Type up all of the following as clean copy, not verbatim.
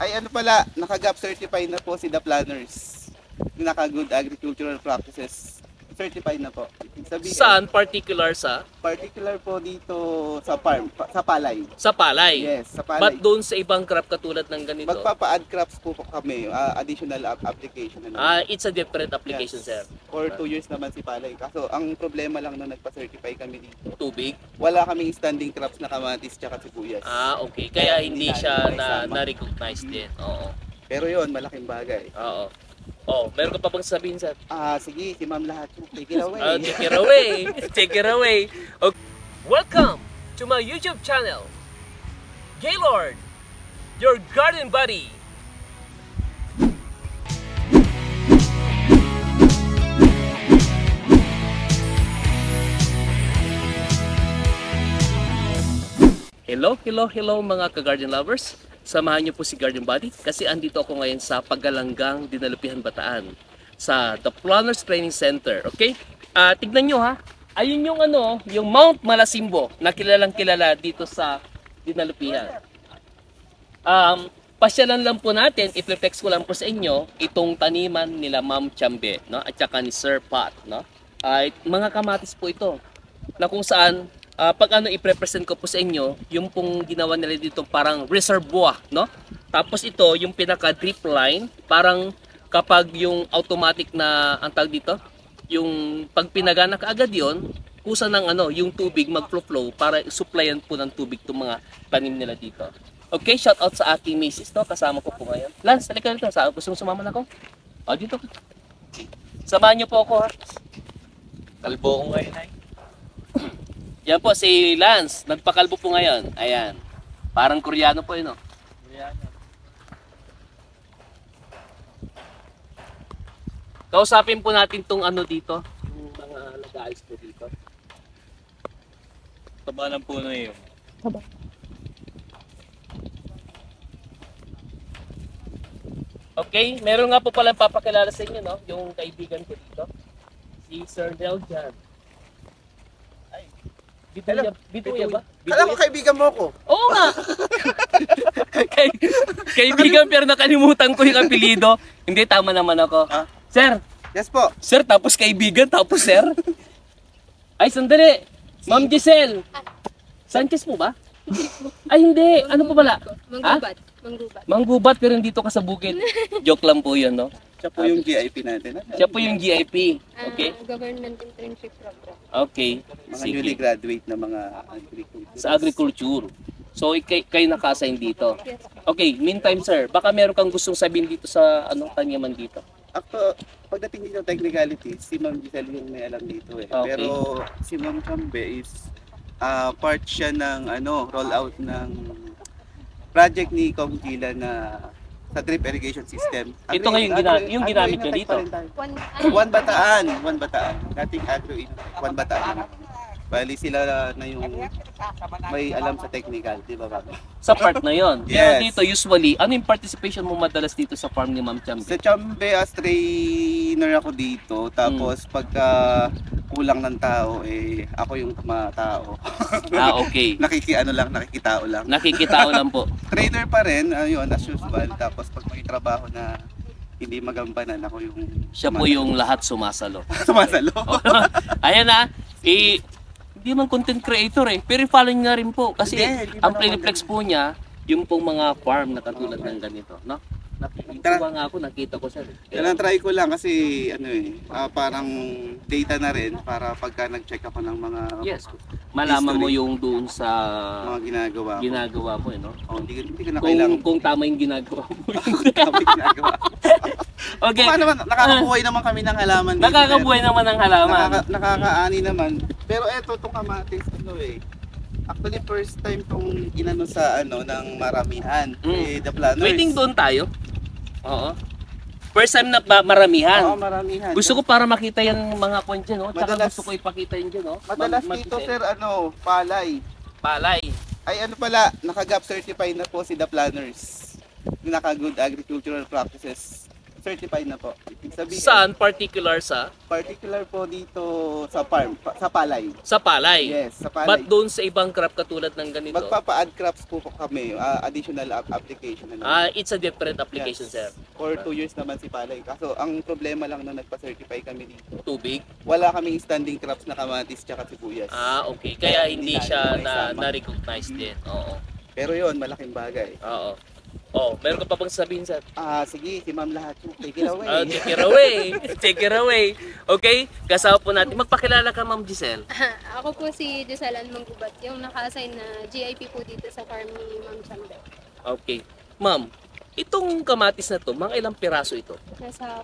Ay ano pala, naka-GAP certified na po si The Planners. Naka-Good Agricultural Practices. Certified na po. Sabihin, Saan? Particular sa? particular po dito sa farm, sa palay. Sa palay. Yes, sa palay. Ba't doon sa ibang crop katulad ng ganito? Magpapa-add crops po kami, additional application na naman. It's a different application, Yes. sir. For 2 years naman si palay. Kaso ang problema lang nung nagpa-certify kami dito, Tubig? wala kaming standing crops na kamatis tsaka sibuyas. Okay. Kaya hindi siya Isama. na-recognize din. Oo. Pero yon malaking bagay. Oo. Meron ka pa bang sabihin, sir? Sige, si ma'am lahat. Take it away. Take it away. Take it away. Okay. Welcome to my YouTube channel, Gaylord, your garden buddy. Hello mga ka-garden lovers. Samahan niyo po si Garden Buddy kasi andito ako ngayon sa Paggalanggang, Dinalupihan, Bataan sa The Planners Training Center. Okay? Tignan niyo ha. Ayun yung yung Mount Malasimbo na kilalang kilala dito sa Dinalupihan. Pasyalan lang po natin, i-flex ko lang po sa inyo itong taniman nila Ma'am Chambe, no? At saka ni Sir Pat, no? Mga kamatis po ito na kung saan pag i-present ko po sa inyo, yung pong ginawa nila dito parang reservoir, no? Tapos ito, yung pinaka drip line, parang kapag yung automatic na ang tawag dito, yung pag pinagana kaagad yon, kusa ng yung tubig mag-flow para supplyan po ng tubig itong mga tanim nila dito. Okay, shout out sa aking misis, no? Kasama ko po ngayon. Lance, halika dito. Gusto mong sumama na ako? Dito ka. Samahan niyo po ako, ha? Kalbo ko ngayon, ay. Yan po si Lance, nagpakalbo po ngayon. Ayan. Parang Koreano po yun, no? Koreano. Kausapin po natin tong dito, yung mga nag-aayos po dito. Taba ng puno yun. Taba. Okay, meron nga po palang papakilala sa inyo, no? Yung kaibigan ko dito. Si Sir Deljan. Bituya ba? Alam ko kaibigan mo ko. Oo nga! Kaibigan pero nakalimutan ko yung apelido. Hindi, tama naman ako. Sir! Yes po. Sir, tapos kaibigan, tapos sir? Ay, sandali! Ma'am Giselle! Sanchez mo ba? Ay, hindi. Ano po pala? Manggubat. Manggubat pero dito ka sa bukid. Joke lang po yun, no? Siya po yung GIP natin. Siya po yung GIP. Okay? Government internship program. Okay. Mga newly graduate na mga agriculture. Sa agriculture. So, kayo naka-assign dito. Okay, meantime sir, baka meron kang gustong sabihin dito sa taniman dito. Ako, pagdating dito technicality, si Ma'am Giselle yung may alam dito eh. Okay. Pero si Ma'am Chambe is part siya ng rollout ng project ni Kong Gila na sa drip irrigation system. Ito nga yung ginamit nyo dito. One Bataan. Dating agro in One Bataan. Bali sila na yung may alam sa technical, di ba ba? Sa part na yon. Pero Yes. dito usually, ano yung participation mo madalas dito sa farm ni Ma'am Chambe? Sa Chambe as trainer ako dito. Tapos pagka kulang ng tao, ako yung tumatao. Okay. Nakikitao lang. Nakikitao lang po. Trainer pa rin, ayun, as usual. Tapos pag may trabaho na hindi magampanan, ako yung Siya po yung lahat sumasalo. sumasalo. Ayan na. Hindi man content creator pero follow nyo na rin po. Kasi Hindi ang man ako Pliniplex po niya, yung pong mga farm na katulad ng ganito. No? Nakikita nga ako, nakita ko siya. Kailan try ko lang kasi parang data na rin para pagka nag-check ako ng mga Yes. Malaman mo history, yung doon sa mga ginagawa ko. no? Hindi ko na kailangan Kung tama yung ginagawa mo. tama yung ginagawa. Okay. Paano naman, nakakabuhay naman kami ng halaman dito. Nakakabuhay naman ng halaman. Nakakaani naman. Pero eto itong kamatis actually first time tong inano sa ng maramihan. The Planners. Waiting doon tayo. Oo. First time na maramihan. Oo, maramihan. Gusto ko para makita yung mga kwan dyan, no? Tsaka Madalas- gusto ko ipakita yun dyan, no? Madalas dito sir, palay. Palay. Ay pala, naka-GAP certified na po si The Planners. Naka-Good Agricultural Practices certified na po. Ibig sabihin, Saan? Particular sa? particular po dito sa farm, sa palay. Sa palay. Yes, sa But palay. doon sa ibang crop katulad ng ganito? Magpapa-add crops po kami, additional application na naman. It's a different application, Yes. sir. For 2 years naman si palay. Kaso ang problema lang nung nagpa-certify kami dito, Tubig? wala kaming standing crops na kamatis tsaka sibuyas. Okay. Kaya hindi siya Isama. na-recognize din. Oo. Pero yon malaking bagay. Oo. Meron ka pa bang sabihin, sir? Sige, si Ma'am lahat. Take it away. Take it away. Take it away. Okay? Kasama po natin. Magpakilala ka, Ma'am Giselle. Ako po si Jocelyn Manggubat, yung naka-assign na GIP po dito sa farm ni Ma'am Chambe. Okay. Ma'am, itong kamatis na to, mga ilang piraso ito? Nasa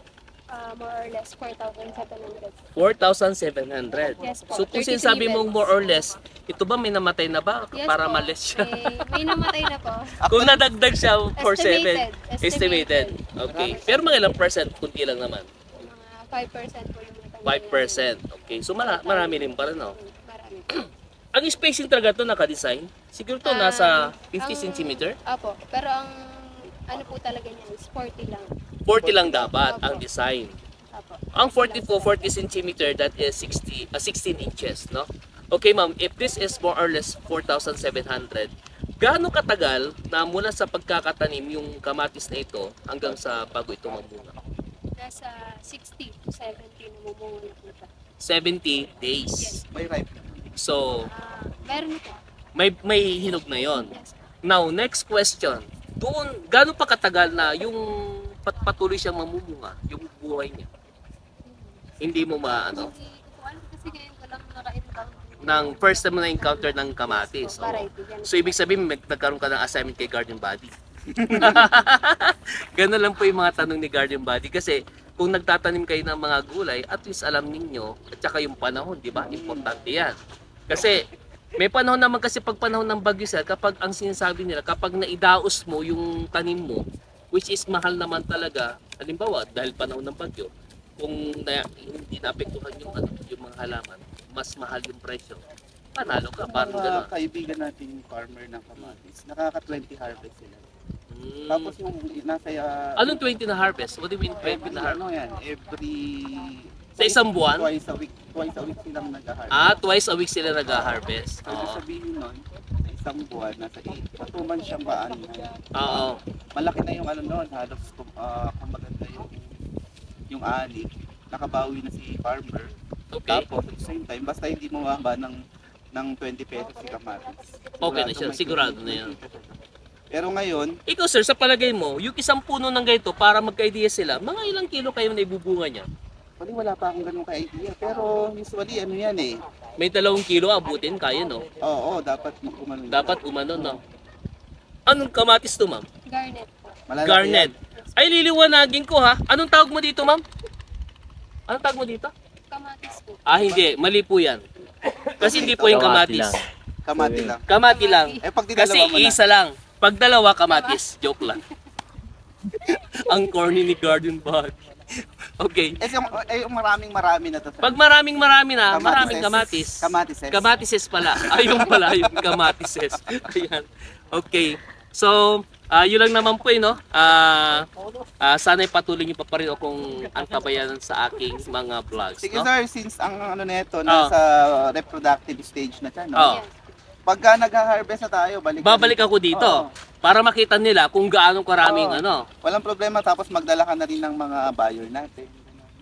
more or less 4,700. 4,700. Yes po. So kung 32 sinasabi mong events. more or less, ito ba may namatay na ba Yes para po. malis siya? May namatay na po. Kung nadagdag siya for 7, Estimated. estimated. Okay. Pero mga ilang percent, kunti lang naman. Mga 5% po yung natanggal. 5%. Okay. So marami rin pa rin, no? Marami. Ang spacing talaga to naka-design, siguro to nasa 50 ang- cm. Apo. Pero ang ano po talaga niya is 40 lang. 40 lang dapat Opo. ang design. Apo. Ang 40 cm, that is 16 inches, no? Okay, ma'am, if this is more or less 4,700, gaano katagal na mula sa pagkakatanim yung kamatis na ito hanggang sa bago ito mamunga? Nasa 60 to 70 na mumunga na po siya. 70 days. Yes. May ripe. So, Meron po. may hinog na yon. Yes. Now, next question. Doon, gaano pa katagal na yung patuloy siyang mamumunga, yung buhay niya? Hindi mo maano? Hindi ko po alam kasi ngayon ko lang naka-encounter. Nang first time mo na-encounter ng kamatis. Oo. Variety, ganun. So, ibig sabihin, nagkaroon ka ng assignment kay Guardian Body. Ganun lang po yung mga tanong ni Guardian Body. Kasi, kung nagtatanim kayo ng mga gulay, at least alam ninyo, at saka yung panahon, di ba? Importante yan. Kasi, may panahon naman kasi pag panahon ng bagyo, sir, kapag ang sinasabi nila, kapag naidaos mo yung tanim mo, which is mahal naman talaga, halimbawa, dahil panahon ng bagyo, kung hindi naapektuhan yung mga halaman, mas mahal yung presyo. Panalo ka, parang Mga gano'n. kaibigan natin yung farmer ng kamatis, nakaka-20 harvest sila. Hmm. Tapos yung nasa... Anong 20 na harvest? What do you mean 20 na harvest? Ano yan? Every... Sa isang buwan? Twice a week silang nag-harvest. Twice a week sila nag-harvest. So, Oo. sabihin nun, sa isang buwan, nasa 8. Patuman siyang baan. Oo. Malaki na yung ano nun, halos kumaganda yung ani. Nakabawi na si farmer. Okay. Tapos, at the same time, basta hindi mo mababa ng 20 pesos si kamatis. Okay na siya, may sigurado na 20 yan. pesos. Pero ngayon, Ikaw sir, sa palagay mo, yung isang puno ng ganito para magka-idea sila, mga ilang kilo kayo na ibubunga niya? Pwede wala pa akong ganun ka-idea. Pero usually, ano yan eh. May 2 kilo abutin kaya, no? Oo, dapat umano. Dapat umano, no? Anong kamatis to, ma'am? Garnet po. Malalaki Garnet. yan. Ay, liliwanagin ko ha. Anong tawag mo dito, ma'am? Anong tawag mo dito? Kamatis po. Hindi. Mali po yan. Kasi hindi po yung kamatis. Kamati lang. Kamati lang. Eh, pag Kasi dinalawa mo na. isa lang. Pag dalawa, kamatis. Joke lang. Ang corny ni Garden Body. Okay. Yung maraming na to. Pag maraming na, Kamatises. maraming kamatis. Kamatises. Kamatises pala. Ayun pala, yung kamatises. Ayan. Okay. So, yun lang naman po no. Sana'y patuloy niyo pa rin akong antabayan sa aking mga vlogs. Sige No? sir, since ang ano neto nasa reproductive stage na siya, no? Oh. Yes. Pagka nag-harvest na tayo, Babalik ako dito Oo. para makita nila kung gaano karaming Oo. ano. Walang problema, tapos magdala ka na rin ng mga buyer natin.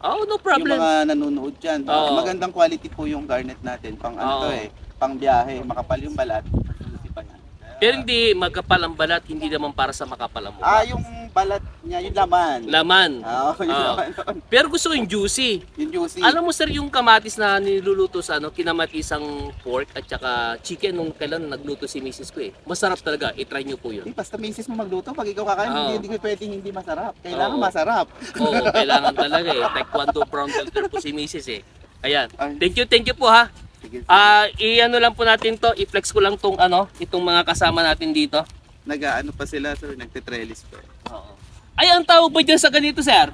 Oh, no Yung problem. mga nanonood dyan. Oo. Magandang quality po yung garnet natin. Pang ano to Oo. eh, pang biyahe, makapal yung balat. Masusi pa yan. Pero hindi magkapal ang balat, hindi naman para sa makapal ang mukha. Yung balat niya, yung laman. Laman. Yung Oo. laman doon. Pero gusto ko yung juicy. Yung juicy. Alam mo sir, yung kamatis na niluluto sa kinamatisang pork at saka chicken nung kailan nagluto si misis ko eh. Masarap talaga, i-try nyo po yun. Basta misis mo magluto, pag ikaw kakain, Oo. hindi pwedeng hindi masarap. Kailangan Oo. masarap. Oo, kailangan talaga eh. Taekwondo brown belter po si misis eh. Ayan. Ay. Thank you po ha. Sige, sige. I-ano lang po natin to, i-flex ko lang tong itong mga kasama natin dito. Nag-ano pa sila, sir, nagte-trellis pa. Oo. Ay, ang tawag ba dyan sa ganito sir?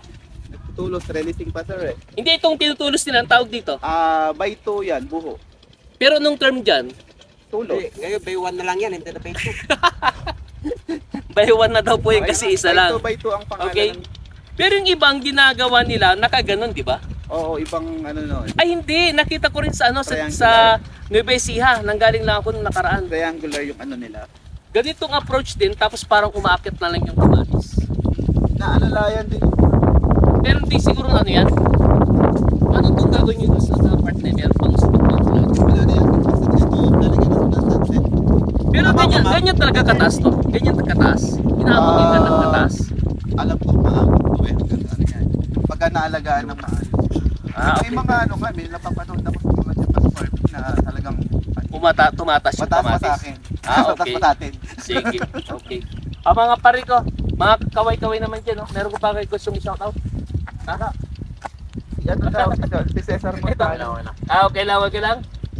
Nagtutulos, trellising pa, sir eh. Hindi itong tinutulos nila, ang tawag dito. By 2 yan, buho. Pero nung term dyan, Tulos. Ngayon, bay 1 na lang yan, hindi na bay 2. by one na daw po yun kasi isa lang. By 2 ang pangalan. Okay. Pero yung ibang ginagawa nila, nakaganon, di ba? Oo, ibang ano no, Ay hindi, nakita ko rin sa ano sa Triangular. Nueva Ecija, nanggaling lang ako nung nakaraan. triangular yung ano nila. Ganitong approach din, tapos parang umaakit na lang yung kamatis. Naalalayan din. Pero hindi siguro ano yan. Ano itong gagawin nyo sa part na meron pang spot ng flag? Wala na yan. Basta dito, talaga na sa sunset. Pero ganyan talaga kataas to. Ganyan kataas. Inaabot yung ganda ng kataas. Alam ko, maabot ko eh. Hanggang ano yan. Pagka naalagaan ng maayos. May Okay. mga ano nga, may napapanood ako sa mga Japan farm na talagang Tumatas yung mataas pa kamatis. sa akin. Ah, Mataas okay. pa sa atin. Sige, okay. Mga pare ko, mga kaway-kaway naman dyan, no? Meron ko pa kayo gustong i-shoutout? Ha? Si ano daw, si Cesar Montano. Okay lang, okay lang.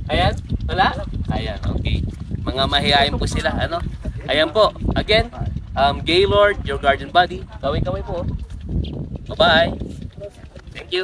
Ayan, wala? Ayan, okay. Mga mahihayin po sila, ano? Ayan po, again, Gaylord, your guardian body. Kaway-kaway po. Bye-bye. Thank you.